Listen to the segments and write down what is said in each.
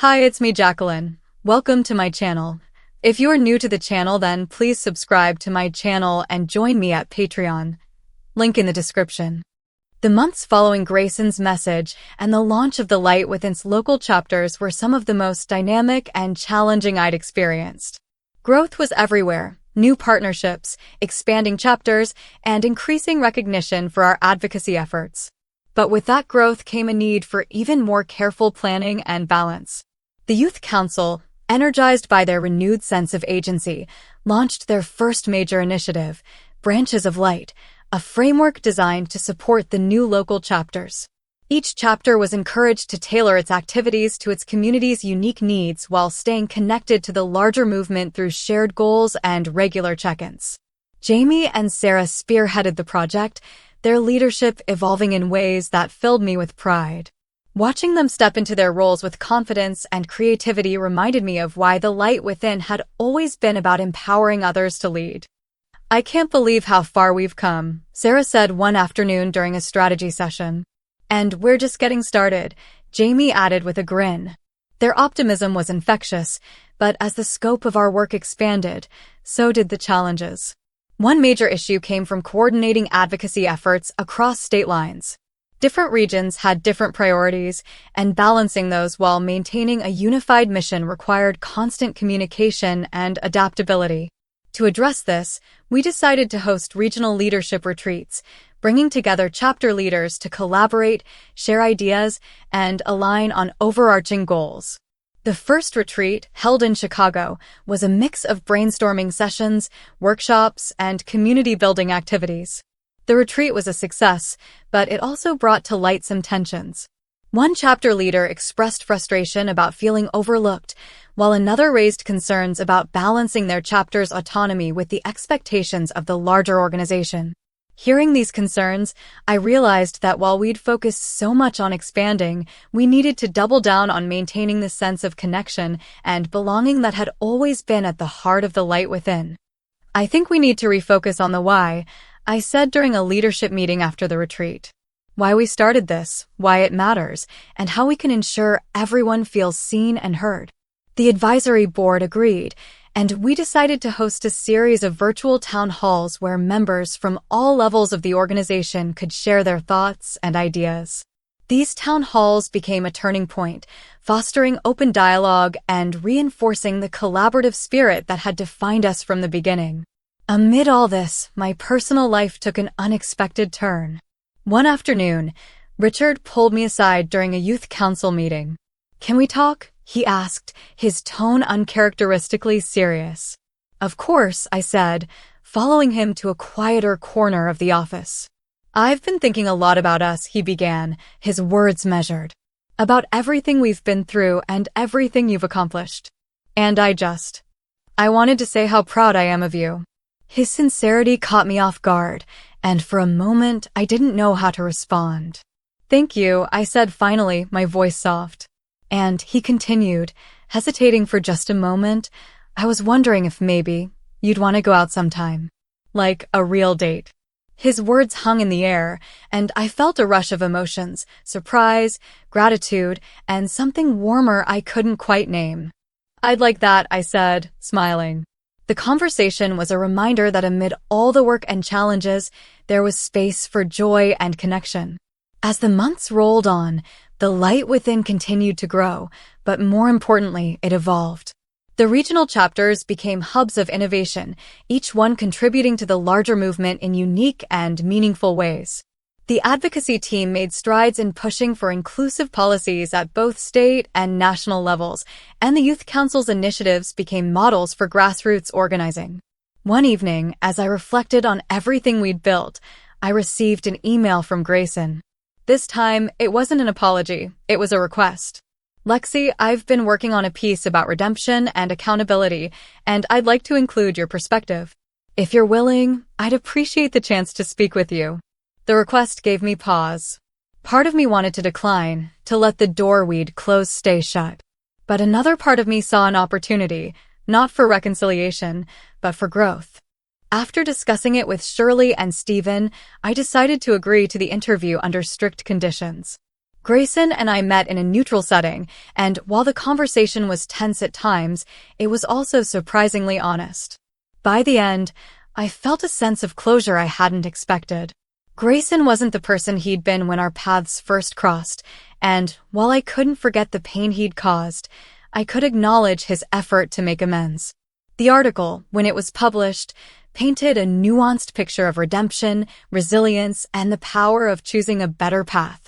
Hi, it's me, Jacqueline. Welcome to my channel. If you are new to the channel, then please subscribe to my channel and join me at Patreon. Link in the description. The months following Grayson's message and the launch of the Light Within's local chapters were some of the most dynamic and challenging I'd experienced. Growth was everywhere. New partnerships, expanding chapters, and increasing recognition for our advocacy efforts. But with that growth came a need for even more careful planning and balance. The Youth Council, energized by their renewed sense of agency, launched their first major initiative, Branches of Light, a framework designed to support the new local chapters. Each chapter was encouraged to tailor its activities to its community's unique needs while staying connected to the larger movement through shared goals and regular check-ins. Jamie and Sarah spearheaded the project, their leadership evolving in ways that filled me with pride. Watching them step into their roles with confidence and creativity reminded me of why the Light Within had always been about empowering others to lead. "I can't believe how far we've come," Sarah said one afternoon during a strategy session. "And we're just getting started," Jamie added with a grin. Their optimism was infectious, but as the scope of our work expanded, so did the challenges. One major issue came from coordinating advocacy efforts across state lines. Different regions had different priorities, and balancing those while maintaining a unified mission required constant communication and adaptability. To address this, we decided to host regional leadership retreats, bringing together chapter leaders to collaborate, share ideas, and align on overarching goals. The first retreat, held in Chicago, was a mix of brainstorming sessions, workshops, and community-building activities. The retreat was a success, but it also brought to light some tensions. One chapter leader expressed frustration about feeling overlooked, while another raised concerns about balancing their chapter's autonomy with the expectations of the larger organization. Hearing these concerns, I realized that while we'd focused so much on expanding, we needed to double down on maintaining the sense of connection and belonging that had always been at the heart of the Light Within. "I think we need to refocus on the why," I said during a leadership meeting after the retreat. "Why we started this, why it matters, and how we can ensure everyone feels seen and heard." The advisory board agreed, and we decided to host a series of virtual town halls where members from all levels of the organization could share their thoughts and ideas. These town halls became a turning point, fostering open dialogue and reinforcing the collaborative spirit that had defined us from the beginning. Amid all this, my personal life took an unexpected turn. One afternoon, Richard pulled me aside during a youth council meeting. "Can we talk?" he asked, his tone uncharacteristically serious. "Of course," I said, following him to a quieter corner of the office. "I've been thinking a lot about us," he began, his words measured. "About everything we've been through and everything you've accomplished. And I wanted to say how proud I am of you." His sincerity caught me off guard, and for a moment I didn't know how to respond. "Thank you," I said finally, my voice soft. And he continued, hesitating for just a moment. "I was wondering if maybe you'd want to go out sometime. Like a real date." His words hung in the air, and I felt a rush of emotions, surprise, gratitude, and something warmer I couldn't quite name. "I'd like that," I said, smiling. The conversation was a reminder that amid all the work and challenges, there was space for joy and connection. As the months rolled on, the Light Within continued to grow, but more importantly, it evolved. The regional chapters became hubs of innovation, each one contributing to the larger movement in unique and meaningful ways. The advocacy team made strides in pushing for inclusive policies at both state and national levels, and the Youth Council's initiatives became models for grassroots organizing. One evening, as I reflected on everything we'd built, I received an email from Grayson. This time, it wasn't an apology, it was a request. "Lexi, I've been working on a piece about redemption and accountability, and I'd like to include your perspective. If you're willing, I'd appreciate the chance to speak with you." The request gave me pause. Part of me wanted to decline, to let the door we'd closed stay shut. But another part of me saw an opportunity, not for reconciliation, but for growth. After discussing it with Shirley and Stephen, I decided to agree to the interview under strict conditions. Grayson and I met in a neutral setting, and while the conversation was tense at times, it was also surprisingly honest. By the end, I felt a sense of closure I hadn't expected. Grayson wasn't the person he'd been when our paths first crossed, and while I couldn't forget the pain he'd caused, I could acknowledge his effort to make amends. The article, when it was published, painted a nuanced picture of redemption, resilience, and the power of choosing a better path.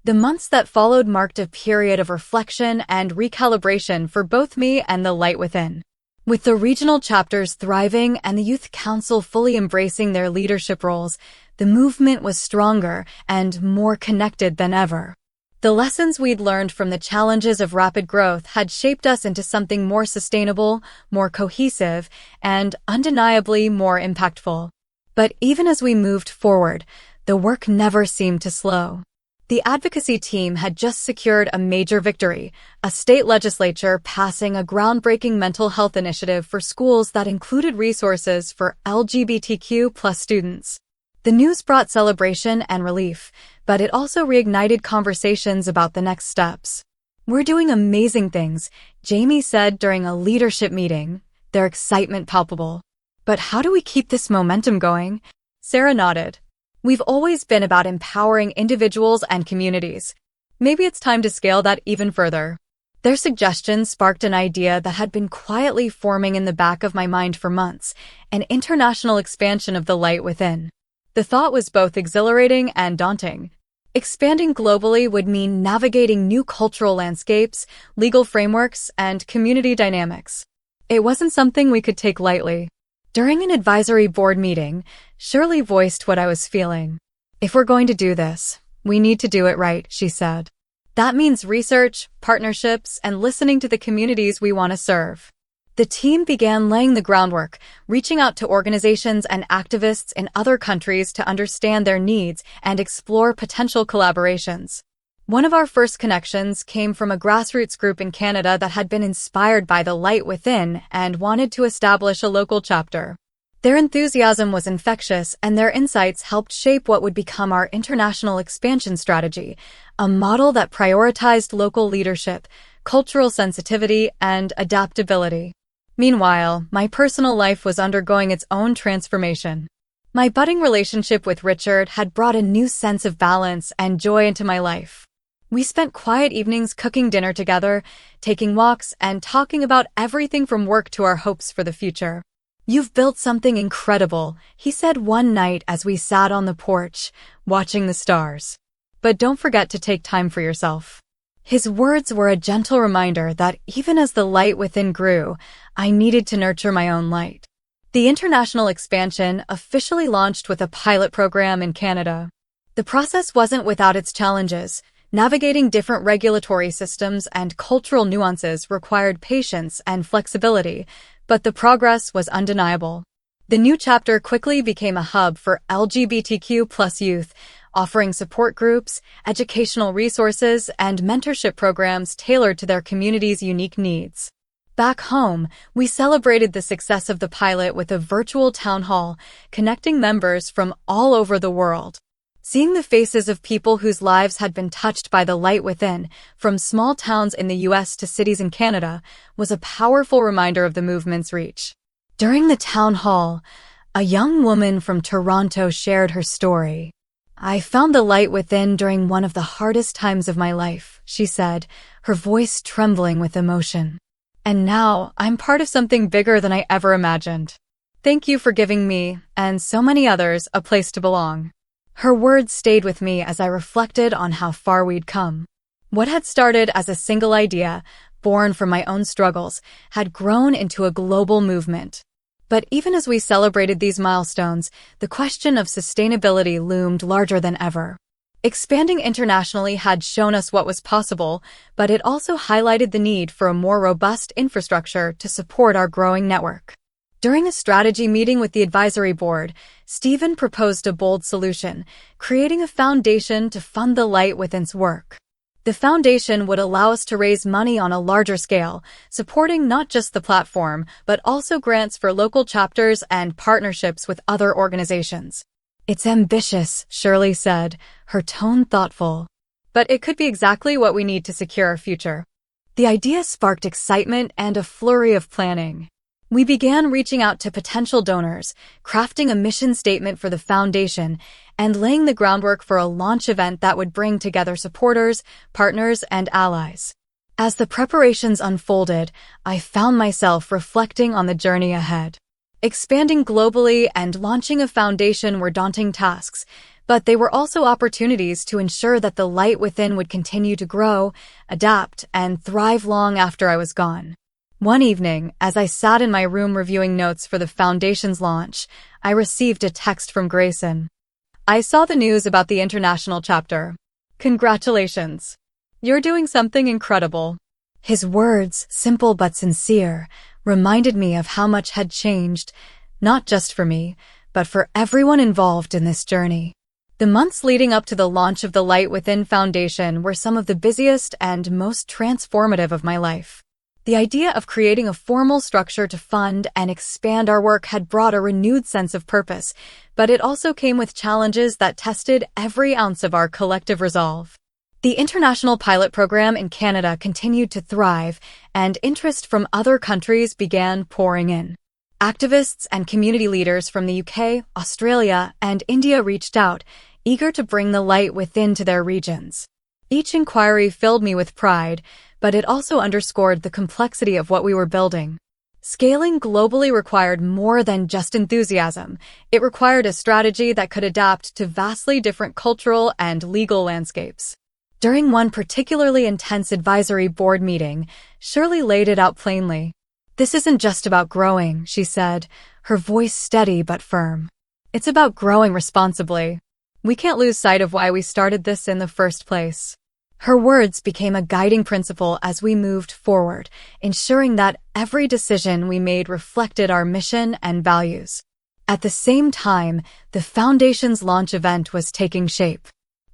The months that followed marked a period of reflection and recalibration for both me and the light within. With the regional chapters thriving and the Youth Council fully embracing their leadership roles, the movement was stronger and more connected than ever. The lessons we'd learned from the challenges of rapid growth had shaped us into something more sustainable, more cohesive, and undeniably more impactful. But even as we moved forward, the work never seemed to slow. The advocacy team had just secured a major victory, a state legislature passing a groundbreaking mental health initiative for schools that included resources for LGBTQ+ students. The news brought celebration and relief, but it also reignited conversations about the next steps. "We're doing amazing things," Jamie said during a leadership meeting, their excitement palpable. "But how do we keep this momentum going?" Sarah nodded. "We've always been about empowering individuals and communities. Maybe it's time to scale that even further." Their suggestion sparked an idea that had been quietly forming in the back of my mind for months, an international expansion of the light within. The thought was both exhilarating and daunting. Expanding globally would mean navigating new cultural landscapes, legal frameworks, and community dynamics. It wasn't something we could take lightly. During an advisory board meeting, Shirley voiced what I was feeling. "If we're going to do this, we need to do it right," she said. "That means research, partnerships, and listening to the communities we want to serve." The team began laying the groundwork, reaching out to organizations and activists in other countries to understand their needs and explore potential collaborations. One of our first connections came from a grassroots group in Canada that had been inspired by the light within and wanted to establish a local chapter. Their enthusiasm was infectious, and their insights helped shape what would become our international expansion strategy, a model that prioritized local leadership, cultural sensitivity, and adaptability. Meanwhile, my personal life was undergoing its own transformation. My budding relationship with Richard had brought a new sense of balance and joy into my life. We spent quiet evenings cooking dinner together, taking walks, and talking about everything from work to our hopes for the future. "You've built something incredible," he said one night as we sat on the porch, watching the stars. "But don't forget to take time for yourself." His words were a gentle reminder that even as the light within grew, I needed to nurture my own light. The international expansion officially launched with a pilot program in Canada. The process wasn't without its challenges. Navigating different regulatory systems and cultural nuances required patience and flexibility, but the progress was undeniable. The new chapter quickly became a hub for LGBTQ+ youth, offering support groups, educational resources, and mentorship programs tailored to their community's unique needs. Back home, we celebrated the success of the pilot with a virtual town hall, connecting members from all over the world. Seeing the faces of people whose lives had been touched by the light within, from small towns in the US to cities in Canada, was a powerful reminder of the movement's reach. During the town hall, a young woman from Toronto shared her story. "I found the light within during one of the hardest times of my life," she said, her voice trembling with emotion. "And now I'm part of something bigger than I ever imagined. Thank you for giving me, and so many others, a place to belong." Her words stayed with me as I reflected on how far we'd come. What had started as a single idea, born from my own struggles, had grown into a global movement. But even as we celebrated these milestones, the question of sustainability loomed larger than ever. Expanding internationally had shown us what was possible, but it also highlighted the need for a more robust infrastructure to support our growing network. During a strategy meeting with the advisory board, Stephen proposed a bold solution, creating a foundation to fund the light within's work. The foundation would allow us to raise money on a larger scale, supporting not just the platform, but also grants for local chapters and partnerships with other organizations. "It's ambitious," Shirley said, her tone thoughtful. but it could be exactly what we need to secure our future. The idea sparked excitement and a flurry of planning. We began reaching out to potential donors, crafting a mission statement for the foundation, and laying the groundwork for a launch event that would bring together supporters, partners, and allies. As the preparations unfolded, I found myself reflecting on the journey ahead. Expanding globally and launching a foundation were daunting tasks, but they were also opportunities to ensure that the light within would continue to grow, adapt, and thrive long after I was gone. One evening, as I sat in my room reviewing notes for the foundation's launch, I received a text from Grayson. I saw the news about the international chapter. Congratulations. You're doing something incredible. His words, simple but sincere, reminded me of how much had changed, not just for me, but for everyone involved in this journey. The months leading up to the launch of the Light Within Foundation were some of the busiest and most transformative of my life. The idea of creating a formal structure to fund and expand our work had brought a renewed sense of purpose, but it also came with challenges that tested every ounce of our collective resolve. The international pilot program in Canada continued to thrive, and interest from other countries began pouring in. Activists and community leaders from the UK, Australia, and India reached out, eager to bring the light within to their regions. Each inquiry filled me with pride, but it also underscored the complexity of what we were building. Scaling globally required more than just enthusiasm. It required a strategy that could adapt to vastly different cultural and legal landscapes. During one particularly intense advisory board meeting, Shirley laid it out plainly. "This isn't just about growing," she said, her voice steady but firm. "It's about growing responsibly. We can't lose sight of why we started this in the first place." Her words became a guiding principle as we moved forward, ensuring that every decision we made reflected our mission and values. At the same time, the foundation's launch event was taking shape.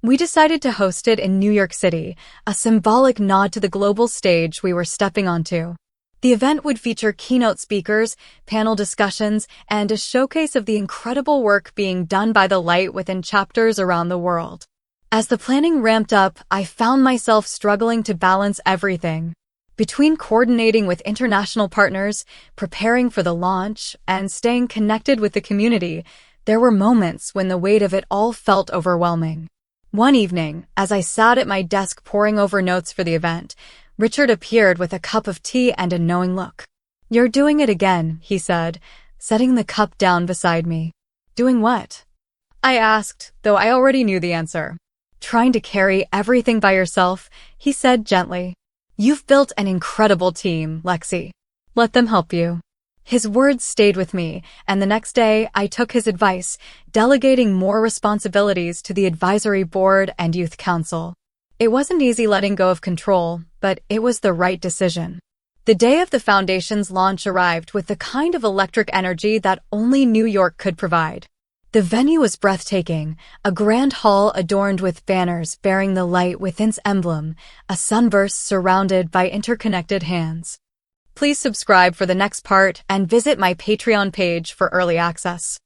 We decided to host it in New York City, a symbolic nod to the global stage we were stepping onto. The event would feature keynote speakers, panel discussions, and a showcase of the incredible work being done by the Light Within chapters around the world. As the planning ramped up, I found myself struggling to balance everything. Between coordinating with international partners, preparing for the launch, and staying connected with the community, there were moments when the weight of it all felt overwhelming. One evening, as I sat at my desk poring over notes for the event, Richard appeared with a cup of tea and a knowing look. "You're doing it again," he said, setting the cup down beside me. "Doing what?" I asked, though I already knew the answer. "Trying to carry everything by yourself," he said gently. "You've built an incredible team, Lexi. Let them help you." His words stayed with me, and the next day I took his advice, delegating more responsibilities to the advisory board and youth council. It wasn't easy letting go of control, but it was the right decision. The day of the foundation's launch arrived with the kind of electric energy that only New York could provide. The venue was breathtaking, a grand hall adorned with banners bearing the Light Within's emblem, a sunburst surrounded by interconnected hands. Please subscribe for the next part and visit my Patreon page for early access.